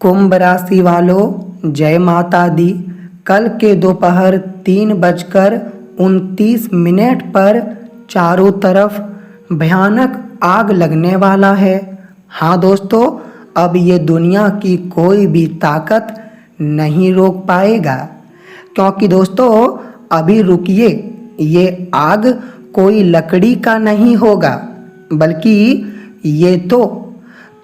कुंभ राशि वालों, जय माता दी। कल के दोपहर 3:29 पर चारों तरफ भयानक आग लगने वाला है। हाँ दोस्तों, अब ये दुनिया की कोई भी ताकत नहीं रोक पाएगा, क्योंकि दोस्तों अभी रुकिए, ये आग कोई लकड़ी का नहीं होगा, बल्कि ये तो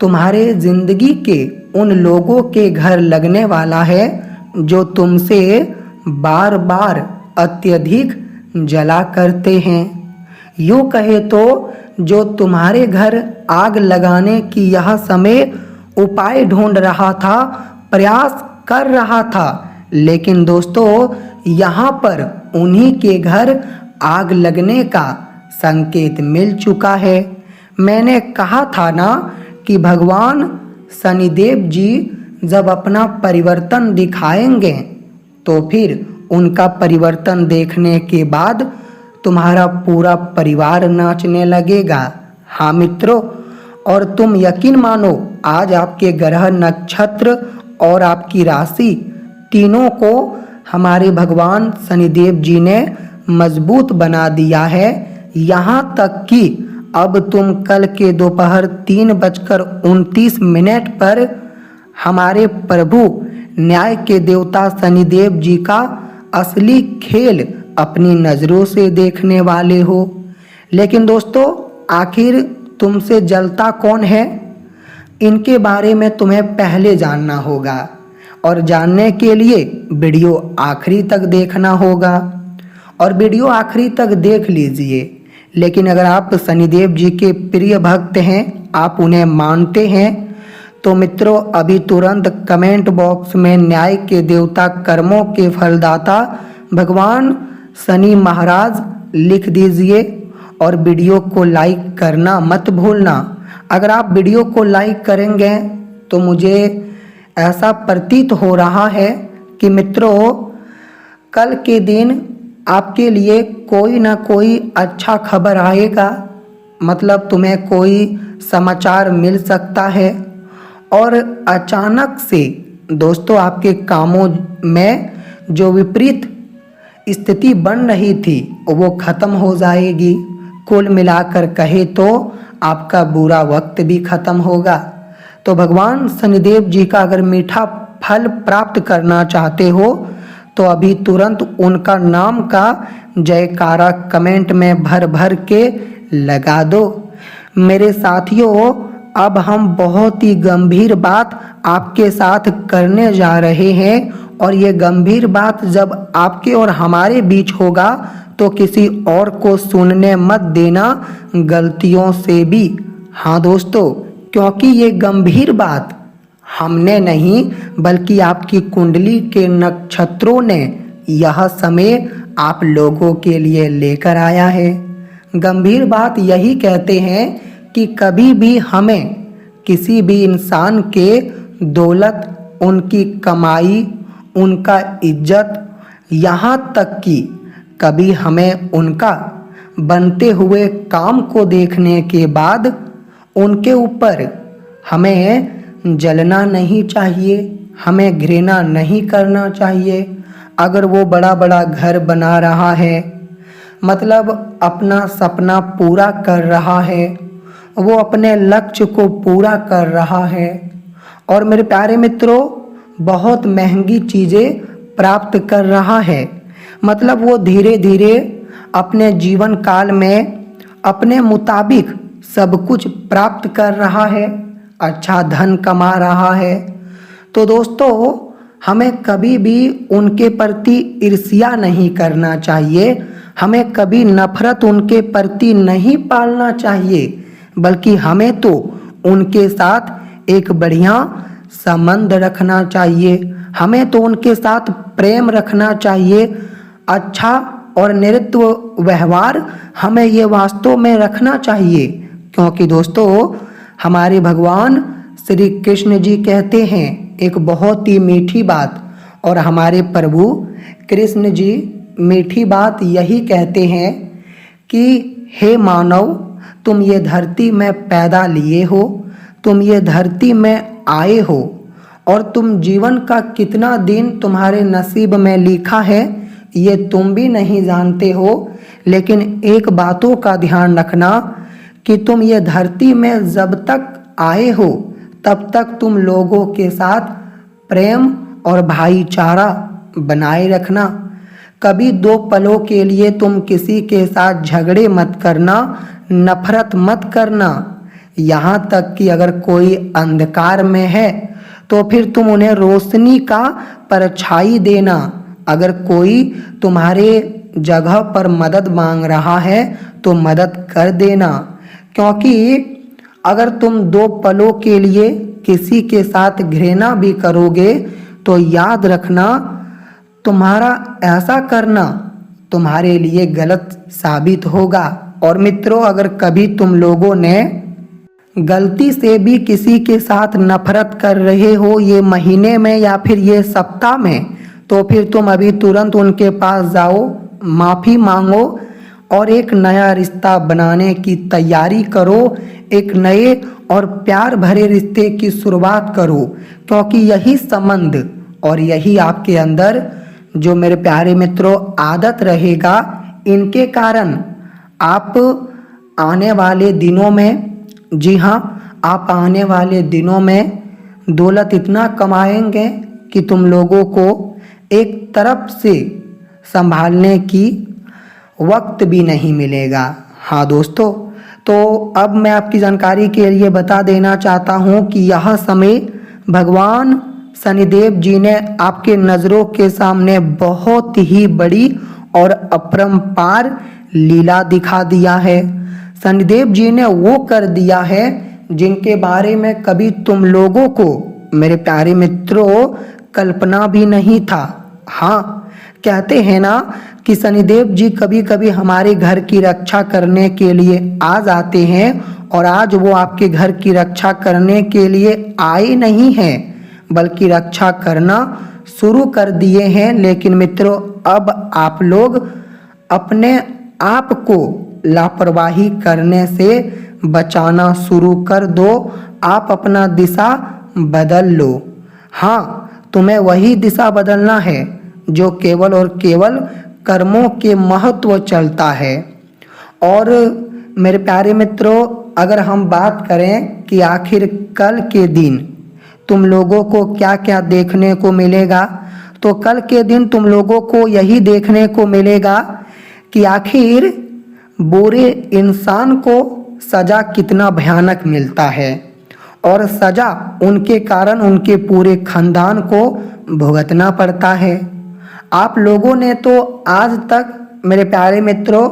तुम्हारे जिंदगी के उन लोगों के घर लगने वाला है जो तुमसे बार बार अत्यधिक जला करते हैं। यूँ कहे तो जो तुम्हारे घर आग लगाने की यह समय उपाय ढूंढ रहा था, प्रयास कर रहा था, लेकिन दोस्तों यहाँ पर उन्हीं के घर आग लगने का संकेत मिल चुका है। मैंने कहा था ना कि भगवान शनिदेव जी जब अपना परिवर्तन दिखाएंगे तो फिर उनका परिवर्तन देखने के बाद तुम्हारा पूरा परिवार नाचने लगेगा। हाँ मित्रों, और तुम यकीन मानो, आज आपके ग्रह, नक्षत्र और आपकी राशि तीनों को हमारे भगवान शनिदेव जी ने मजबूत बना दिया है। यहाँ तक कि अब तुम कल के दोपहर 3:29 पर हमारे प्रभु न्याय के देवता शनिदेव जी का असली खेल अपनी नज़रों से देखने वाले हो। लेकिन दोस्तों आखिर तुमसे जलता कौन है, इनके बारे में तुम्हें पहले जानना होगा, और जानने के लिए वीडियो आखिरी तक देखना होगा। और वीडियो आखिरी तक देख लीजिए। लेकिन अगर आप शनिदेव जी के प्रिय भक्त हैं, आप उन्हें मानते हैं, तो मित्रों अभी तुरंत कमेंट बॉक्स में न्याय के देवता, कर्मों के फलदाता भगवान शनि महाराज लिख दीजिए और वीडियो को लाइक करना मत भूलना। अगर आप वीडियो को लाइक करेंगे तो मुझे ऐसा प्रतीत हो रहा है कि मित्रों कल के दिन आपके लिए कोई ना कोई अच्छा खबर आएगा, मतलब तुम्हें कोई समाचार मिल सकता है। और अचानक से दोस्तों आपके कामों में जो विपरीत स्थिति बन रही थी वो ख़त्म हो जाएगी। कुल मिलाकर कहे तो आपका बुरा वक्त भी ख़त्म होगा। तो भगवान शनिदेव जी का अगर मीठा फल प्राप्त करना चाहते हो तो अभी तुरंत उनका नाम का जयकारा कमेंट में भर भर के लगा दो। मेरे साथियों, अब हम बहुत ही गंभीर बात आपके साथ करने जा रहे हैं, और ये गंभीर बात जब आपके और हमारे बीच होगा तो किसी और को सुनने मत देना, गलतियों से भी। हाँ दोस्तों, क्योंकि ये गंभीर बात हमने नहीं बल्कि आपकी कुंडली के नक्षत्रों ने यह समय आप लोगों के लिए लेकर आया है। गंभीर बात यही कहते हैं कि कभी भी हमें किसी भी इंसान के दौलत, उनकी कमाई, उनका इज्जत, यहाँ तक कि कभी हमें उनका बनते हुए काम को देखने के बाद उनके ऊपर हमें जलना नहीं चाहिए, हमें घृणा नहीं करना चाहिए। अगर वो बड़ा बड़ा घर बना रहा है, मतलब अपना सपना पूरा कर रहा है, वो अपने लक्ष्य को पूरा कर रहा है, और मेरे प्यारे मित्रों बहुत महंगी चीज़ें प्राप्त कर रहा है, मतलब वो धीरे धीरे अपने जीवन काल में अपने मुताबिक सब कुछ प्राप्त कर रहा है, अच्छा धन कमा रहा है, तो दोस्तों हमें कभी भी उनके प्रति ईर्ष्या नहीं करना चाहिए, हमें कभी नफरत उनके प्रति नहीं पालना चाहिए, बल्कि हमें तो उनके साथ एक बढ़िया संबंध रखना चाहिए, हमें तो उनके साथ प्रेम रखना चाहिए, अच्छा और नेतृत्व व्यवहार हमें ये वास्तव में रखना चाहिए। क्योंकि दोस्तों हमारे भगवान श्री कृष्ण जी कहते हैं एक बहुत ही मीठी बात, और हमारे प्रभु कृष्ण जी मीठी बात यही कहते हैं कि हे मानव, तुम ये धरती में पैदा लिए हो, तुम ये धरती में आए हो, और तुम जीवन का कितना दिन तुम्हारे नसीब में लिखा है ये तुम भी नहीं जानते हो। लेकिन एक बातों का ध्यान रखना कि तुम ये धरती में जब तक आए हो तब तक तुम लोगों के साथ प्रेम और भाईचारा बनाए रखना। कभी दो पलों के लिए तुम किसी के साथ झगड़े मत करना, नफरत मत करना। यहाँ तक कि अगर कोई अंधकार में है तो फिर तुम उन्हें रोशनी का परछाई देना। अगर कोई तुम्हारे जगह पर मदद मांग रहा है तो मदद कर देना, क्योंकि अगर तुम दो पलों के लिए किसी के साथ घृणा भी करोगे तो याद रखना तुम्हारा ऐसा करना तुम्हारे लिए गलत साबित होगा। और मित्रों, अगर कभी तुम लोगों ने गलती से भी किसी के साथ नफरत कर रहे हो ये महीने में या फिर ये सप्ताह में, तो फिर तुम अभी तुरंत उनके पास जाओ, माफ़ी मांगो और एक नया रिश्ता बनाने की तैयारी करो। एक नए और प्यार भरे रिश्ते की शुरुआत करो, क्योंकि यही संबंध और यही आपके अंदर जो मेरे प्यारे मित्रों आदत रहेगा, इनके कारण आप आने वाले दिनों में, जी हाँ, आप आने वाले दिनों में दौलत इतना कमाएंगे कि तुम लोगों को एक तरफ से संभालने की वक्त भी नहीं मिलेगा। हाँ दोस्तों, तो अब मैं आपकी जानकारी के लिए बता देना चाहता हूँ कि यह समय भगवान शनिदेव जी ने आपके नज़रों के सामने बहुत ही बड़ी और अपरंपार लीला दिखा दिया है। शनिदेव जी ने वो कर दिया है जिनके बारे में कभी तुम लोगों को मेरे प्यारे मित्रों कल्पना भी नहीं था। हाँ, कहते हैं ना कि शनिदेव जी कभी कभी हमारे घर की रक्षा करने के लिए आ जाते हैं, और आज वो आपके घर की रक्षा करने के लिए आए नहीं हैं बल्कि रक्षा करना शुरू कर दिए हैं। लेकिन मित्रों, अब आप लोग अपने आप को लापरवाही करने से बचाना शुरू कर दो। आप अपना दिशा बदल लो। हाँ, तुम्हें वही दिशा बदलना है जो केवल और केवल कर्मों के महत्व चलता है। और मेरे प्यारे मित्रों, अगर हम बात करें कि आखिर कल के दिन तुम लोगों को क्या क्या देखने को मिलेगा, तो कल के दिन तुम लोगों को यही देखने को मिलेगा कि आखिर बुरे इंसान को सज़ा कितना भयानक मिलता है, और सज़ा उनके कारण उनके पूरे खानदान को भुगतना पड़ता है। आप लोगों ने तो आज तक मेरे प्यारे मित्रों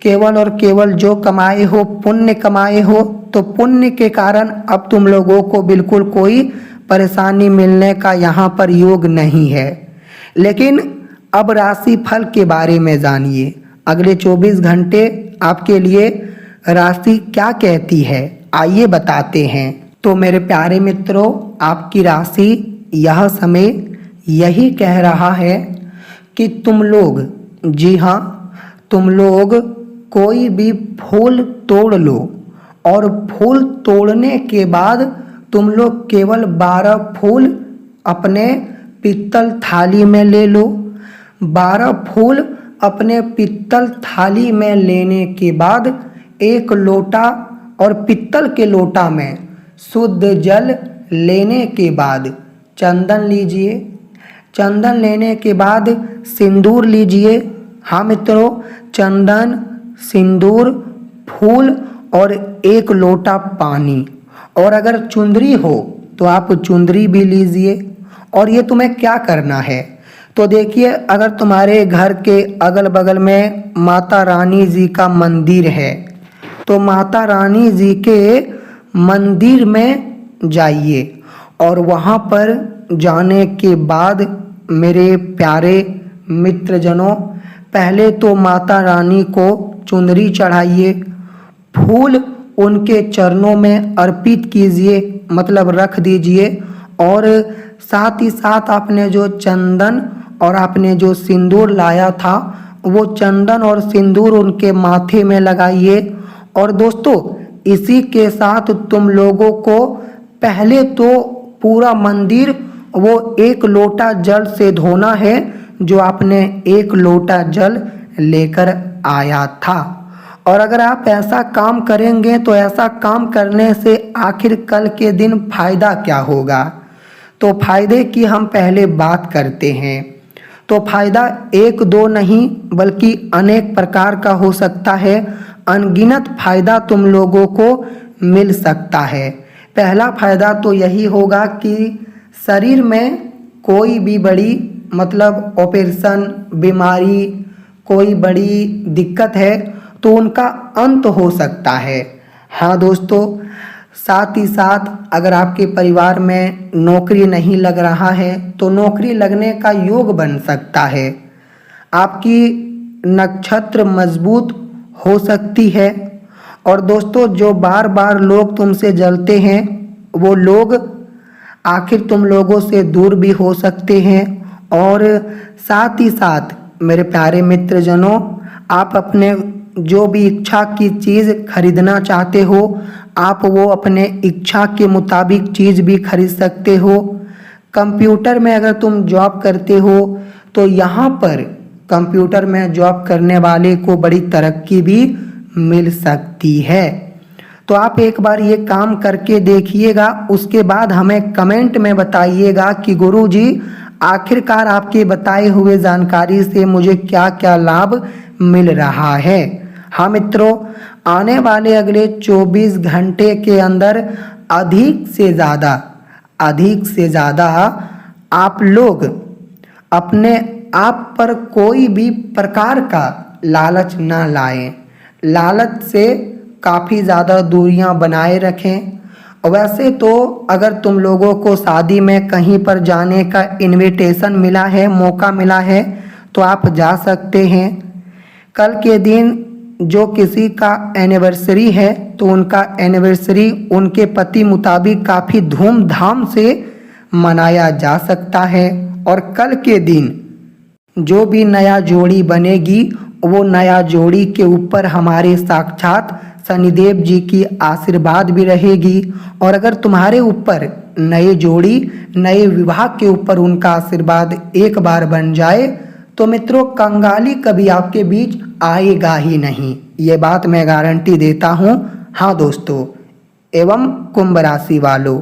केवल और केवल जो कमाए हो, पुण्य कमाए हो, तो पुण्य के कारण अब तुम लोगों को बिल्कुल कोई परेशानी मिलने का यहाँ पर योग नहीं है। लेकिन अब राशि फल के बारे में जानिए। अगले 24 घंटे आपके लिए राशि क्या कहती है, आइए बताते हैं। तो मेरे प्यारे मित्रों, आपकी राशि यह समय यही कह रहा है कि तुम लोग, जी हाँ, तुम लोग कोई भी फूल तोड़ लो, और फूल तोड़ने के बाद तुम लोग केवल 12 फूल अपने पित्तल थाली में ले लो। 12 फूल अपने पित्तल थाली में लेने के बाद एक लोटा और पित्तल के लोटा में शुद्ध जल लेने के बाद चंदन लीजिए। चंदन लेने के बाद सिंदूर लीजिए। हाँ मित्रों, चंदन, सिंदूर, फूल और एक लोटा पानी, और अगर चुंदरी हो तो आप चुंदरी भी लीजिए। और ये तुम्हें क्या करना है, तो देखिए, अगर तुम्हारे घर के अगल बगल में माता रानी जी का मंदिर है तो माता रानी जी के मंदिर में जाइए, और वहाँ पर जाने के बाद मेरे प्यारे मित्रजनों, पहले तो माता रानी को चुनरी चढ़ाइए, फूल उनके चरणों में अर्पित कीजिए, मतलब रख दीजिए। और साथ ही साथ आपने जो चंदन और आपने जो सिंदूर लाया था वो चंदन और सिंदूर उनके माथे में लगाइए। और दोस्तों, इसी के साथ तुम लोगों को पहले तो पूरा मंदिर वो एक लोटा जल से धोना है जो आपने एक लोटा जल लेकर आया था। और अगर आप ऐसा काम करेंगे तो ऐसा काम करने से आखिर कल के दिन फायदा क्या होगा। तो फायदे की हम पहले बात करते हैं। तो फायदा एक दो नहीं बल्कि अनेक प्रकार का हो सकता है। अनगिनत फायदा तुम लोगों को मिल सकता है। पहला फायदा तो यही होगा कि शरीर में कोई भी बड़ी मतलब ऑपरेशन, बीमारी, कोई बड़ी दिक्कत है तो उनका अंत हो सकता है। हाँ दोस्तों, साथ ही साथ अगर आपके परिवार में नौकरी नहीं लग रहा है तो नौकरी लगने का योग बन सकता है। आपकी नक्षत्र मजबूत हो सकती है। और दोस्तों, जो बार बार लोग तुमसे जलते हैं वो लोग आखिर तुम लोगों से दूर भी हो सकते हैं। और साथ ही साथ मेरे प्यारे मित्रजनों, आप अपने जो भी इच्छा की चीज़ खरीदना चाहते हो आप वो अपने इच्छा के मुताबिक चीज़ भी खरीद सकते हो। कंप्यूटर में अगर तुम जॉब करते हो तो यहाँ पर कंप्यूटर में जॉब करने वाले को बड़ी तरक्की भी मिल सकती है। तो आप एक बार ये काम करके देखिएगा, उसके बाद हमें कमेंट में बताइएगा कि गुरुजी आखिरकार आपके बताए हुए जानकारी से मुझे क्या क्या लाभ मिल रहा है। हाँ मित्रों, आने वाले अगले 24 घंटे के अंदर अधिक से ज़्यादा आप लोग अपने आप पर कोई भी प्रकार का लालच ना लाएं। लालच से काफ़ी ज़्यादा दूरियां बनाए रखें। वैसे तो अगर तुम लोगों को शादी में कहीं पर जाने का इनविटेशन मिला है, मौका मिला है तो आप जा सकते हैं। कल के दिन जो किसी का एनिवर्सरी है तो उनका एनिवर्सरी उनके पति मुताबिक काफ़ी धूमधाम से मनाया जा सकता है। और कल के दिन जो भी नया जोड़ी बनेगी वो नया जोड़ी के ऊपर हमारे साक्षात शनिदेव जी की आशीर्वाद भी रहेगी। और अगर तुम्हारे ऊपर नए जोड़ी नए विवाह के ऊपर उनका आशीर्वाद एक बार बन जाए तो मित्रों कंगाली कभी आपके बीच आएगा ही नहीं, ये बात मैं गारंटी देता हूँ। हाँ दोस्तों, एवं कुंभ राशि वालों,